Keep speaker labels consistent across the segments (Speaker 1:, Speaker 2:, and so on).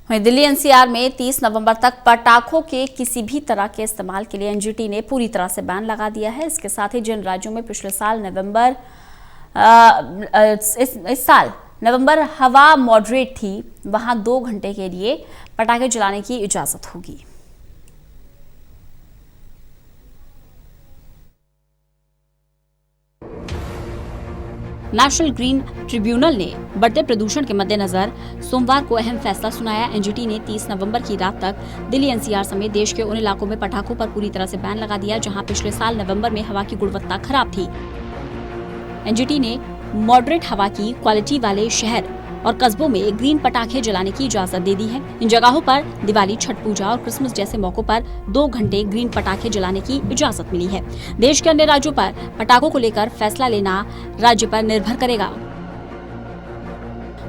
Speaker 1: वहीं दिल्ली एनसीआर में 30 नवंबर तक पटाखों के किसी भी तरह के इस्तेमाल के लिए एनजीटी ने पूरी तरह से बैन लगा दिया है। इसके साथ ही जिन राज्यों में पिछले साल इस साल नवंबर हवा मॉडरेट थी, वहां 2 घंटे के लिए पटाखे जलाने की इजाजत होगी। नेशनल ग्रीन ट्रिब्यूनल ने बढ़ते प्रदूषण के मद्देनजर सोमवार को अहम फैसला सुनाया। एनजीटी ने 30 नवंबर की रात तक दिल्ली एनसीआर समेत देश के उन इलाकों में पटाखों पर पूरी तरह से बैन लगा दिया जहां पिछले साल नवंबर में हवा की गुणवत्ता खराब थी। एनजीटी ने मॉडरेट हवा की क्वालिटी वाले शहर और कस्बों में ग्रीन पटाखे जलाने की इजाजत दे दी है। इन जगहों पर दिवाली, छठ पूजा और क्रिसमस जैसे मौकों पर 2 घंटे ग्रीन पटाखे जलाने की इजाजत मिली है। देश के अन्य राज्यों पर पटाखों को लेकर फैसला लेना राज्य पर निर्भर करेगा।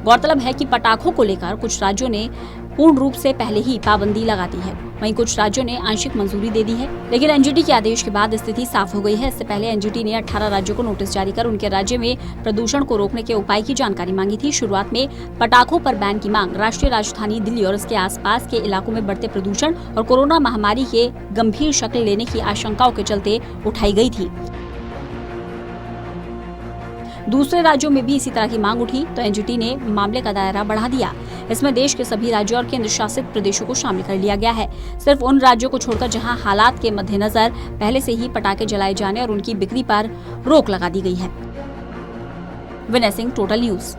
Speaker 1: गौरतलब है कि पटाखों को लेकर कुछ राज्यों ने पूर्ण रूप से पहले ही पाबंदी लगा दी है, वहीं कुछ राज्यों ने आंशिक मंजूरी दे दी है। लेकिन एनजीटी के आदेश के बाद स्थिति साफ हो गई है। इससे पहले एनजीटी ने 18 राज्यों को नोटिस जारी कर उनके राज्य में प्रदूषण को रोकने के उपाय की जानकारी मांगी थी। शुरुआत में पटाखों पर बैन की मांग राष्ट्रीय राजधानी दिल्ली और इसके आसपास के इलाकों में बढ़ते प्रदूषण और कोरोना महामारी के गंभीर शक्ल लेने की आशंकाओं के चलते उठाई गई थी। दूसरे राज्यों में भी इसी तरह की मांग उठी तो एनजीटी ने मामले का दायरा बढ़ा दिया। इसमें देश के सभी राज्यों और केंद्र शासित प्रदेशों को शामिल कर लिया गया है, सिर्फ उन राज्यों को छोड़कर जहां हालात के मद्देनजर पहले से ही पटाखे जलाए जाने और उनकी बिक्री पर रोक लगा दी गई है। Vinay Singh, total news.